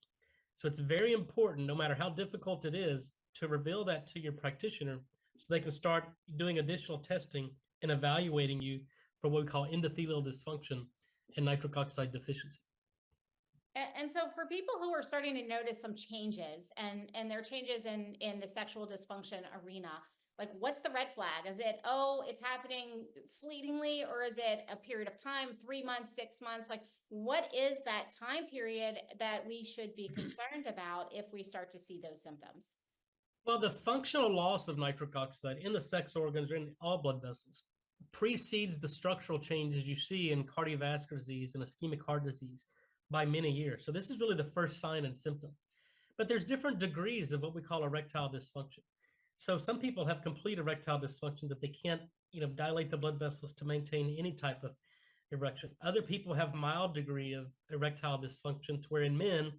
So it's very important, no matter how difficult it is, to reveal that to your practitioner so they can start doing additional testing and evaluating you for what we call endothelial dysfunction and nitric oxide deficiency. And so for people who are starting to notice some changes and their changes in the sexual dysfunction arena, like what's the red flag? Is it, oh, it's happening fleetingly, or is it a period of time, 3 months, 6 months? Like what is that time period that we should be concerned about if we start to see those symptoms? Well, the functional loss of nitric oxide in the sex organs or in all blood vessels precedes the structural changes you see in cardiovascular disease and ischemic heart disease by many years. So this is really the first sign and symptom. But there's different degrees of what we call erectile dysfunction. So some people have complete erectile dysfunction that they can't, dilate the blood vessels to maintain any type of erection. Other people have mild degree of erectile dysfunction, to where in men,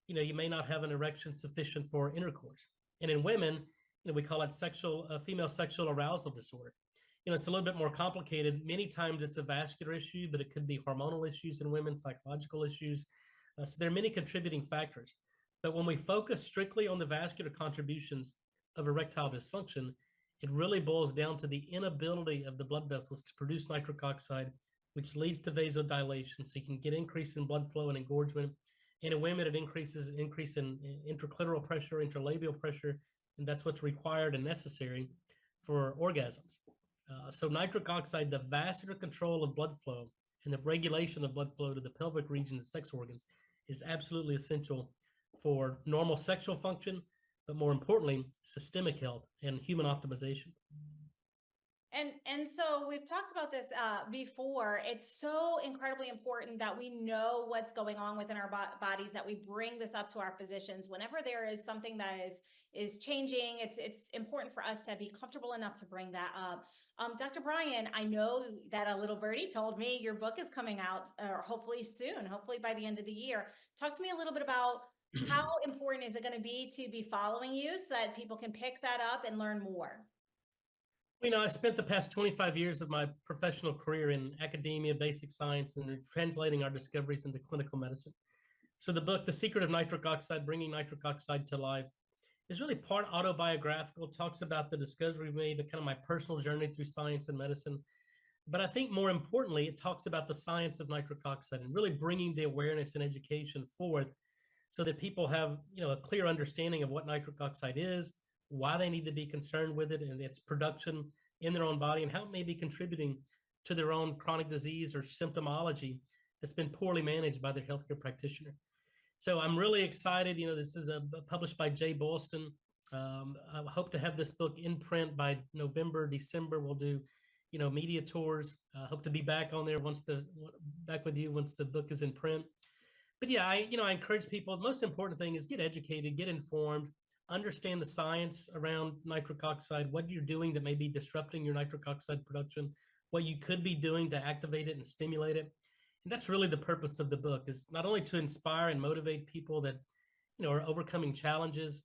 you may not have an erection sufficient for intercourse. And in women, we call it female sexual arousal disorder. It's a little bit more complicated. Many times it's a vascular issue, but it could be hormonal issues in women, psychological issues. So there are many contributing factors. But when we focus strictly on the vascular contributions of erectile dysfunction, it really boils down to the inability of the blood vessels to produce nitric oxide, which leads to vasodilation. So you can get increase in blood flow and engorgement. And in women, it increase in intraclitoral pressure, interlabial pressure, and that's what's required and necessary for orgasms. So nitric oxide, the vascular control of blood flow and the regulation of blood flow to the pelvic region and sex organs, is absolutely essential for normal sexual function, but more importantly, systemic health and human optimization. And so we've talked about this before. It's so incredibly important that we know what's going on within our bodies, that we bring this up to our physicians whenever there is something that is changing. It's important for us to be comfortable enough to bring that up. Dr. Brian, I know that a little birdie told me your book is coming out, or hopefully soon, hopefully by the end of the year. Talk to me a little bit about how important is it going to be following you so that people can pick that up and learn more? I spent the past 25 years of my professional career in academia, basic science, and translating our discoveries into clinical medicine. So the book, The Secret of Nitric Oxide, Bringing Nitric Oxide to Life, is really part autobiographical, talks about the discovery we made, kind of my personal journey through science and medicine. But I think more importantly, it talks about the science of nitric oxide and really bringing the awareness and education forth so that people have, a clear understanding of what nitric oxide is, why they need to be concerned with it and its production in their own body, and how it may be contributing to their own chronic disease or symptomology that's been poorly managed by their healthcare practitioner. So I'm really excited. This is published by Jay Boylston. I hope to have this book in print by November, December. We'll do, media tours. Hope to be back on there back with you once the book is in print. But yeah, I encourage people. The most important thing is get educated, get informed, understand the science around nitric oxide, what you're doing that may be disrupting your nitric oxide production, what you could be doing to activate it and stimulate it. And that's really the purpose of the book, is not only to inspire and motivate people that, are overcoming challenges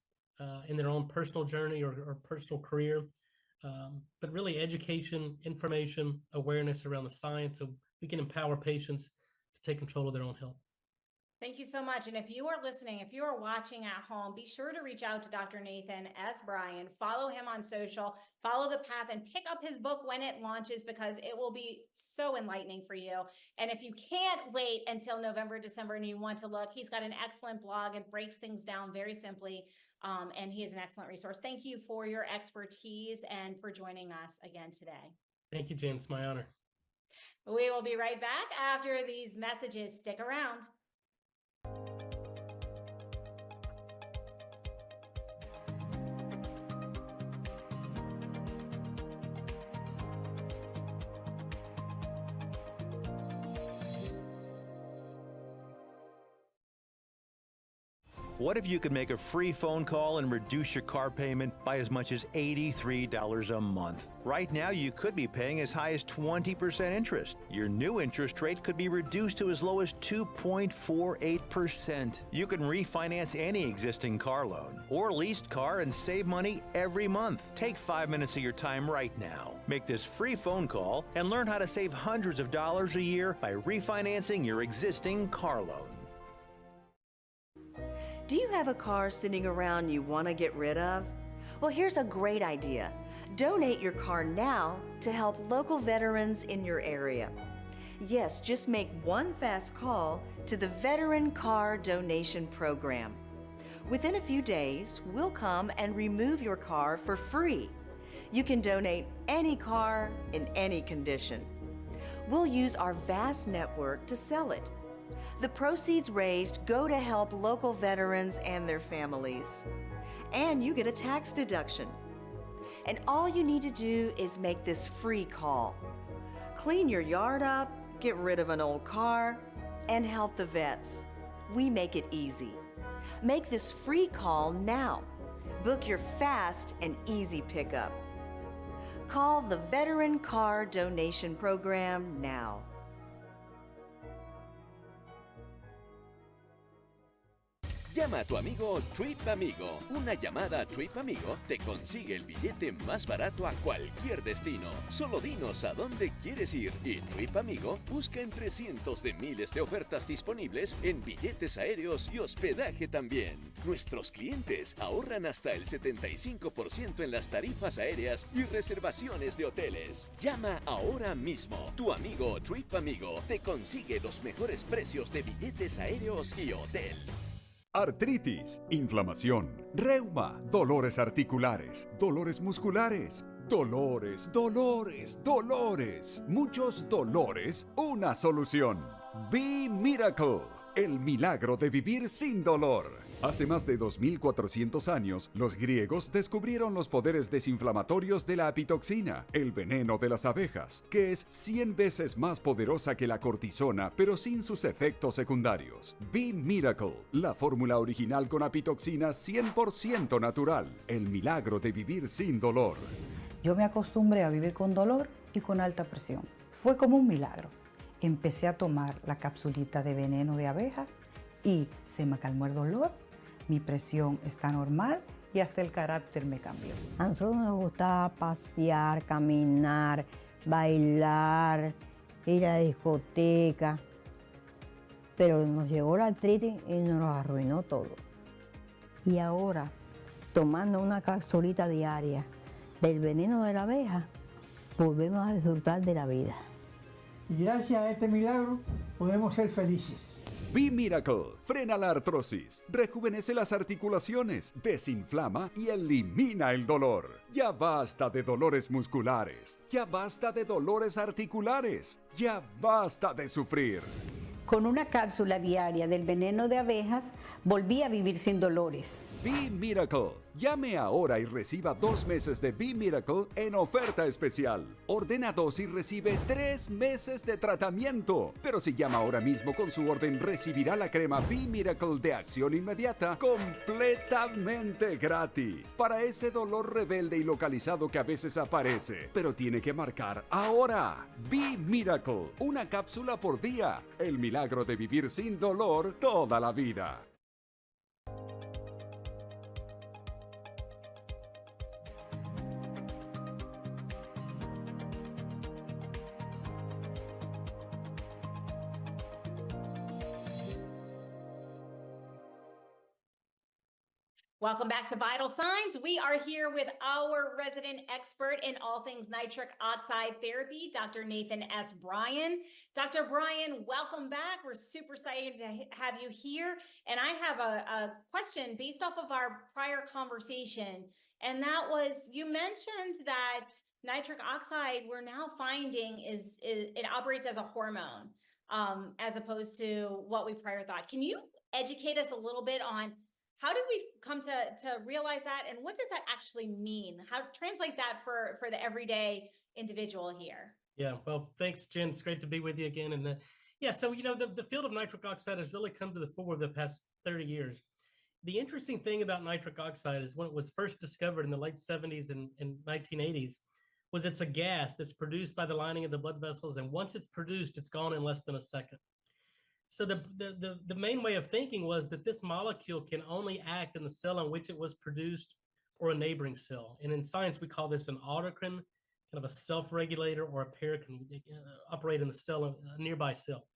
in their own personal journey or personal career, but really education, information, awareness around the science so we can empower patients to take control of their own health. Thank you so much. And if you are listening, if you are watching at home, be sure to reach out to Dr. Nathan S. Brian, follow him on social, follow the path, and pick up his book when it launches, because it will be so enlightening for you. And if you can't wait until November, December, and you want to look, he's got an excellent blog. It breaks things down very simply. And he is an excellent resource. Thank you for your expertise and for joining us again today. Thank you, Jen. It's my honor. We will be right back after these messages. Stick around. What if you could make a free phone call and reduce your car payment by as much as $83 a month? Right now, you could be paying as high as 20% interest. Your new interest rate could be reduced to as low as 2.48%. You can refinance any existing car loan or leased car and save money every month. Take 5 minutes of your time right now. Make this free phone call and learn how to save hundreds of dollars a year by refinancing your existing car loan. Do you have a car sitting around you want to get rid of? Well, here's a great idea. Donate your car now to help local veterans in your area. Yes, just make one fast call to the Veteran Car Donation Program. Within a few days, we'll come and remove your car for free. You can donate any car in any condition. We'll use our vast network to sell it. The proceeds raised go to help local veterans and their families. And you get a tax deduction. And all you need to do is make this free call. Clean your yard up, get rid of an old car, and help the vets. We make it easy. Make this free call now. Book your fast and easy pickup. Call the Veteran Car Donation Program now. Llama a tu amigo Trip Amigo. Una llamada a Trip Amigo te consigue el billete más barato a cualquier destino. Solo dinos a dónde quieres ir y Trip Amigo busca entre cientos de miles de ofertas disponibles en billetes aéreos y hospedaje también. Nuestros clientes ahorran hasta el 75% en las tarifas aéreas y reservaciones de hoteles. Llama ahora mismo. Tu amigo Trip Amigo te consigue los mejores precios de billetes aéreos y hotel. Artritis, inflamación, reuma, dolores articulares, dolores musculares, dolores, muchos dolores, una solución. Be Miracle, el milagro de vivir sin dolor. Hace más de 2400 años, los griegos descubrieron los poderes desinflamatorios de la apitoxina, el veneno de las abejas, que es 100 veces más poderosa que la cortisona, pero sin sus efectos secundarios. Be Miracle, la fórmula original con apitoxina 100% natural, el milagro de vivir sin dolor. Yo me acostumbré a vivir con dolor y con alta presión. Fue como un milagro. Empecé a tomar la capsulita de veneno de abejas y se me calmó el dolor. Mi presión está normal y hasta el carácter me cambió. A nosotros nos gustaba pasear, caminar, bailar, ir a la discoteca, pero nos llegó la artritis y nos lo arruinó todo. Y ahora, tomando una capsulita diaria del veneno de la abeja, volvemos a disfrutar de la vida. Y gracias a este milagro podemos ser felices. Be Miracle frena la artrosis, rejuvenece las articulaciones, desinflama y elimina el dolor. Ya basta de dolores musculares, ya basta de dolores articulares, ya basta de sufrir. Con una cápsula diaria del veneno de abejas, volví a vivir sin dolores. Be Miracle. Llame ahora y reciba 2 meses de Be Miracle en oferta especial. Ordena 2 y recibe 3 meses de tratamiento. Pero si llama ahora mismo con su orden, recibirá la crema Be Miracle de acción inmediata completamente gratis. Para ese dolor rebelde y localizado que a veces aparece. Pero tiene que marcar ahora. Be Miracle. Una cápsula por día. El milagro de vivir sin dolor toda la vida. Welcome back to Vital Signs. We are here with our resident expert in all things nitric oxide therapy, Dr. Nathan S. Bryan. Dr. Bryan, welcome back. We're super excited to have you here. And I have a question based off of our prior conversation. And that was, you mentioned that nitric oxide we're now finding is it operates as a hormone as opposed to what we prior thought. Can you educate us a little bit on how did we come to realize that, and what does that actually mean? How to translate that for the everyday individual here? Yeah, well, thanks, Jen. It's great to be with you again. And so the field of nitric oxide has really come to the fore the past 30 years. The interesting thing about nitric oxide is when it was first discovered in the late 70s and 1980s, was it's a gas that's produced by the lining of the blood vessels, and once it's produced, it's gone in less than a second. So the main way of thinking was that this molecule can only act in the cell in which it was produced or a neighboring cell. And in science, we call this an autocrine, kind of a self-regulator, or a paracrine, operate in the cell, a nearby cell.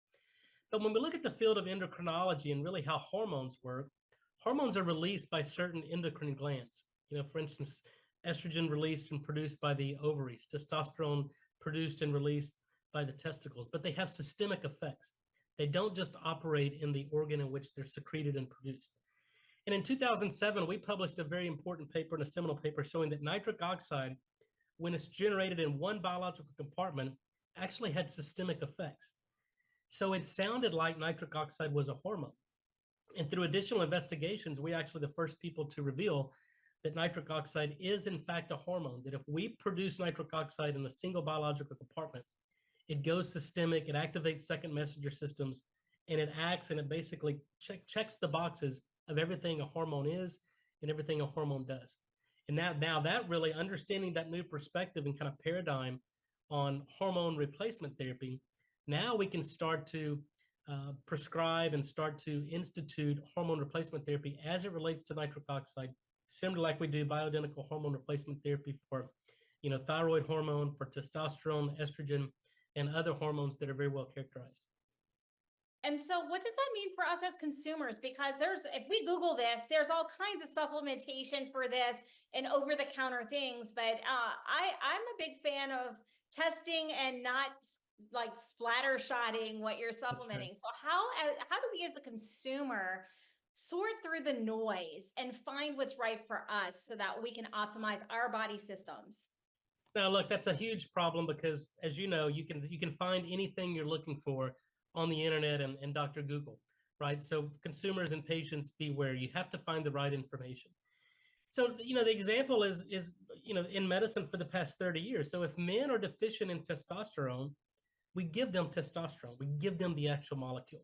But when we look at the field of endocrinology and really how hormones work, hormones are released by certain endocrine glands. For instance, estrogen released and produced by the ovaries, testosterone produced and released by the testicles, but they have systemic effects. They don't just operate in the organ in which they're secreted and produced. And in 2007, we published a very important paper, and a seminal paper, showing that nitric oxide, when it's generated in one biological compartment, actually had systemic effects. So it sounded like nitric oxide was a hormone. And through additional investigations, we're actually the first people to reveal that nitric oxide is in fact a hormone, that if we produce nitric oxide in a single biological compartment, it goes systemic, it activates second messenger systems, and it acts and it basically checks the boxes of everything a hormone is and everything a hormone does. And now that really understanding that new perspective and kind of paradigm on hormone replacement therapy, now we can start to prescribe and start to institute hormone replacement therapy as it relates to nitric oxide, similar like we do bioidentical hormone replacement therapy for, thyroid hormone, for testosterone, estrogen, and other hormones that are very well characterized. And so what does that mean for us as consumers? Because if we Google this, there's all kinds of supplementation for this and over-the-counter things. But I'm a big fan of testing and not like splatter shotting what you're supplementing. So how do we as the consumer sort through the noise and find what's right for us so that we can optimize our body systems? Now, look, that's a huge problem because, as you know, you can find anything you're looking for on the internet and Dr. Google, right? So consumers and patients, beware. You have to find the right information. So, the example is in medicine for the past 30 years. So if men are deficient in testosterone, we give them testosterone. We give them the actual molecule,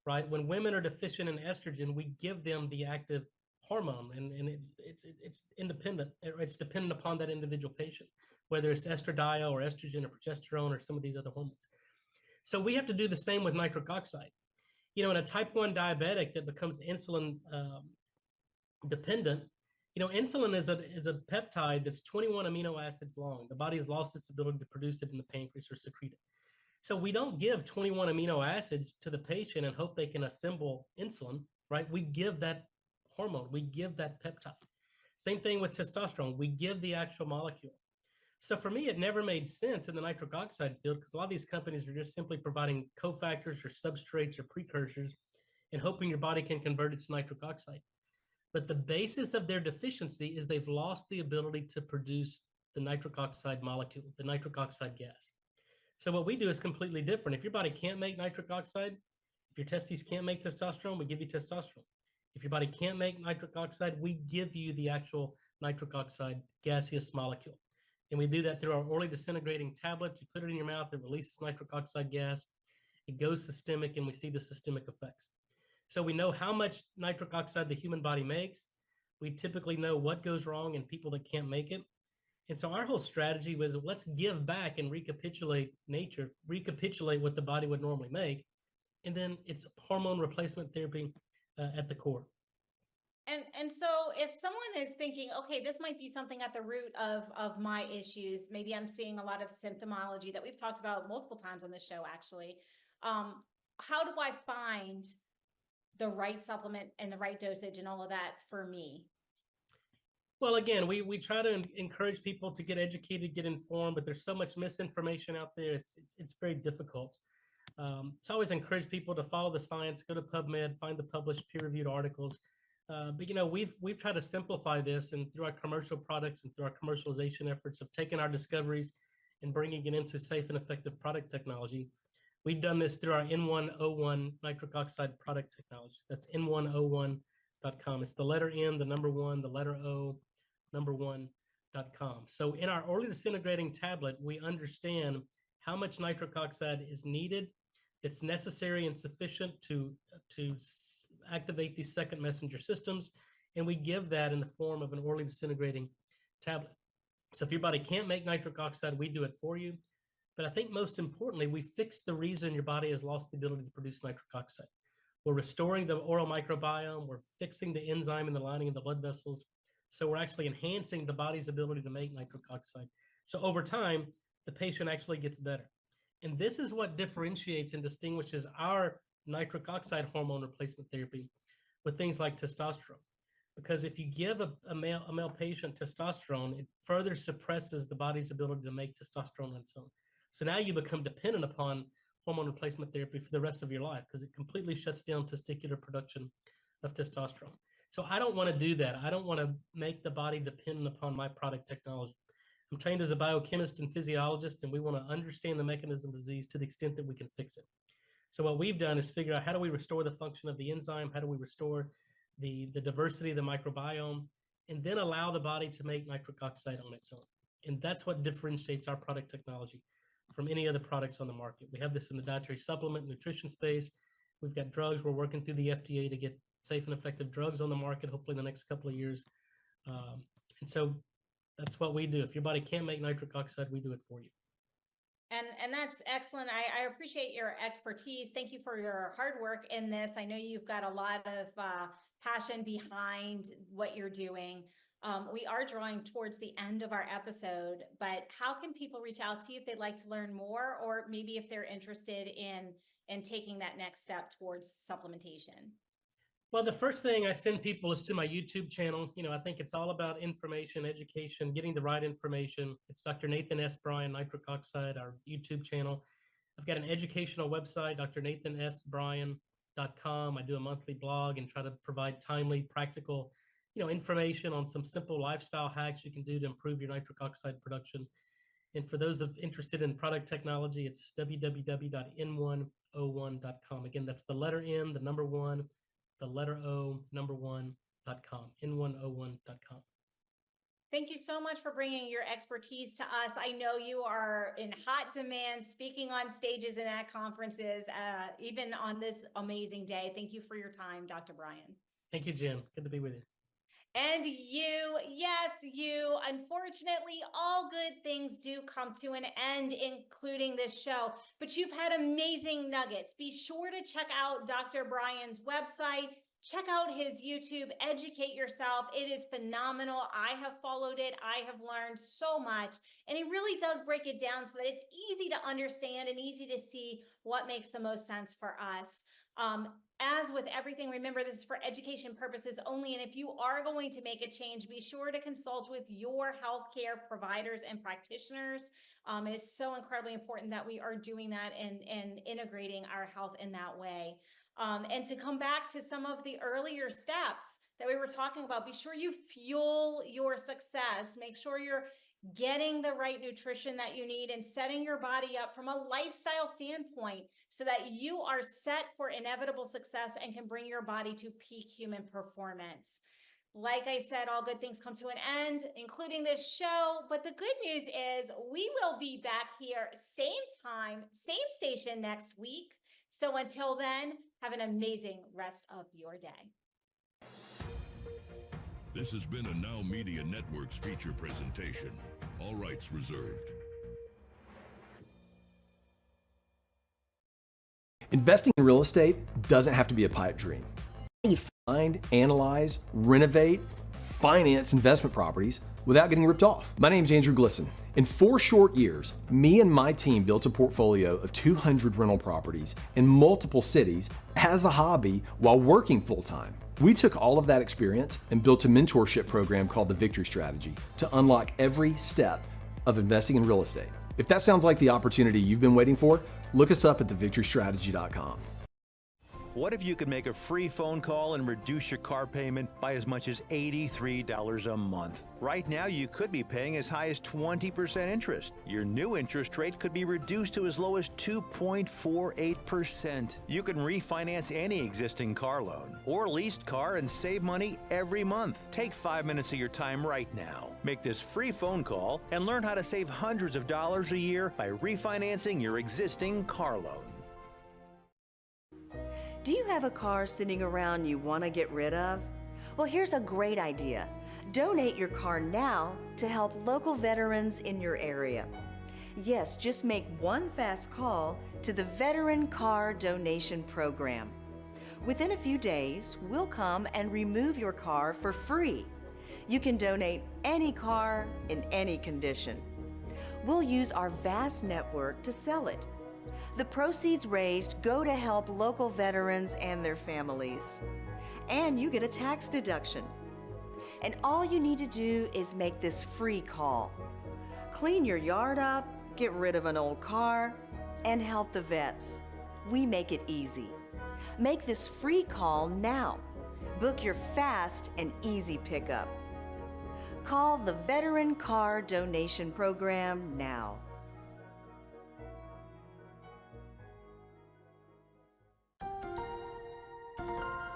right? When women are deficient in estrogen, we give them the active hormone, and it's independent. It's dependent upon that individual patient, whether it's estradiol or estrogen or progesterone or some of these other hormones. So we have to do the same with nitric oxide. In a type 1 diabetic that becomes insulin dependent, insulin is a peptide that's 21 amino acids long. The body has lost its ability to produce it in the pancreas or secrete it. So we don't give 21 amino acids to the patient and hope they can assemble insulin, right? We give that hormone, we give that peptide. Same thing with testosterone, we give the actual molecule. So for me, it never made sense in the nitric oxide field because a lot of these companies are just simply providing cofactors or substrates or precursors and hoping your body can convert it to nitric oxide. But the basis of their deficiency is they've lost the ability to produce the nitric oxide molecule, the nitric oxide gas. So what we do is completely different. If your body can't make nitric oxide, if your testes can't make testosterone, we give you testosterone. If your body can't make nitric oxide, we give you the actual nitric oxide gaseous molecule. And we do that through our orally disintegrating tablet. You put it in your mouth, it releases nitric oxide gas. It goes systemic, and we see the systemic effects. So we know how much nitric oxide the human body makes. We typically know what goes wrong in people that can't make it. And so our whole strategy was, let's give back and recapitulate nature, recapitulate what the body would normally make. And then it's hormone replacement therapy at the core. And so if someone is thinking, okay, this might be something at the root of my issues, maybe I'm seeing a lot of symptomology that we've talked about multiple times on this show, actually. How do I find the right supplement and the right dosage and all of that for me? Well, again, we try to encourage people to get educated, get informed, but there's so much misinformation out there. It's very difficult. So I always encourage people to follow the science, go to PubMed, find the published peer-reviewed articles. But we've tried to simplify this, and through our commercial products and through our commercialization efforts of taking our discoveries and bringing it into safe and effective product technology. We've done this through our N101 nitric oxide product technology. That's N101.com. It's the letter N, the number 1, the letter O, number 1.com. So in our orally disintegrating tablet, we understand how much nitric oxide is needed. It's necessary and sufficient to activate these second messenger systems, and we give that in the form of an orally disintegrating tablet. So if your body can't make nitric oxide, we do it for you. But I think most importantly, we fix the reason your body has lost the ability to produce nitric oxide. We're restoring the oral microbiome, we're fixing the enzyme in the lining of the blood vessels. So we're actually enhancing the body's ability to make nitric oxide. So over time, the patient actually gets better. And this is what differentiates and distinguishes our nitric oxide hormone replacement therapy with things like testosterone. because if you give a male patient testosterone, it further suppresses the body's ability to make testosterone on its own. So now you become dependent upon hormone replacement therapy for the rest of your life because it completely shuts down testicular production of testosterone. So I don't want to do that. I don't want to make the body dependent upon my product technology. I'm trained as a biochemist and physiologist, and we want to understand the mechanism of disease to the extent that we can fix it. So what we've done is figure out how do we restore the function of the enzyme, how do we restore the diversity of the microbiome, and then allow the body to make nitric oxide on its own. And that's what differentiates our product technology from any other products on the market. We have this in the dietary supplement nutrition space. We've got drugs. We're working through the FDA to get safe and effective drugs on the market, hopefully in the next couple of years. And so that's what we do. If your body can't make nitric oxide, we do it for you. And that's excellent. I appreciate your expertise. Thank you for your hard work in this. I know you've got a lot of passion behind what you're doing. We are drawing towards the end of our episode, but how can people reach out to you if they'd like to learn more, or maybe if they're interested in taking that next step towards supplementation? Well, the first thing I send people is to my YouTube channel. You know, I think it's all about information, education, getting the right information. It's Dr. Nathan S. Bryan, Nitric Oxide, our YouTube channel. I've got an educational website, drnathansbryan.com. I do a monthly blog and try to provide timely, practical, information on some simple lifestyle hacks you can do to improve your nitric oxide production. And for those interested in product technology, it's www.n1o1.com. Again, that's the letter N, the number 1, the letter O, number 1.com, n1o1.com. Thank you so much for bringing your expertise to us. I know you are in hot demand, speaking on stages and at conferences, even on this amazing day. Thank you for your time, Dr. Bryan. Thank you, Jen. Good to be with you. And you, yes, you. Unfortunately, all good things do come to an end, including this show. But you've had amazing nuggets. Be sure to check out Dr. Bryan's website. Check out his YouTube. Educate yourself. It is phenomenal. I have followed it. I have learned so much. And he really does break it down so that it's easy to understand and easy to see what makes the most sense for us. As with everything, remember, this is for education purposes only. And if you are going to make a change, be sure to consult with your healthcare providers and practitioners. It is so incredibly important that we are doing that and integrating our health in that way. And to come back to some of the earlier steps that we were talking about, be sure you fuel your success. Make sure you're getting the right nutrition that you need and setting your body up from a lifestyle standpoint so that you are set for inevitable success and can bring your body to peak human performance. Like I said, all good things come to an end, including this show. But the good news is we will be back here same time, same station next week. So until then, have an amazing rest of your day. This has been a Now Media Networks feature presentation. All rights reserved. Investing in real estate doesn't have to be a pipe dream. You find, analyze, renovate, finance investment properties without getting ripped off. My name's Andrew Glisson. In 4 short years, me and my team built a portfolio of 200 rental properties in multiple cities as a hobby while working full-time. We took all of that experience and built a mentorship program called the Victory Strategy to unlock every step of investing in real estate. If that sounds like the opportunity you've been waiting for, look us up at thevictorystrategy.com. What if you could make a free phone call and reduce your car payment by as much as $83 a month? Right now, you could be paying as high as 20% interest. Your new interest rate could be reduced to as low as 2.48%. You can refinance any existing car loan or leased car and save money every month. Take 5 minutes of your time right now. Make this free phone call and learn how to save hundreds of dollars a year by refinancing your existing car loan. Do you have a car sitting around you want to get rid of? Well, here's a great idea. Donate your car now to help local veterans in your area. Yes, just make one fast call to the Veteran Car Donation Program. Within a few days, we'll come and remove your car for free. You can donate any car in any condition. We'll use our vast network to sell it. The proceeds raised go to help local veterans and their families. And you get a tax deduction. And all you need to do is make this free call. Clean your yard up, get rid of an old car, and help the vets. We make it easy. Make this free call now. Book your fast and easy pickup. Call the Veteran Car Donation Program now.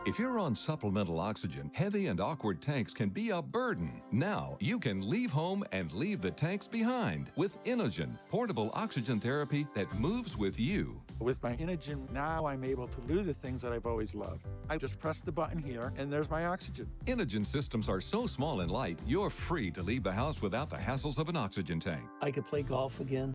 If you're on supplemental oxygen, heavy and awkward tanks can be a burden. Now you can leave home and leave the tanks behind with Inogen, portable oxygen therapy that moves with you. With my Inogen, now I'm able to do the things that I've always loved. I just press the button here, and there's my oxygen. Inogen systems are so small and light, you're free to leave the house without the hassles of an oxygen tank. I could play golf again.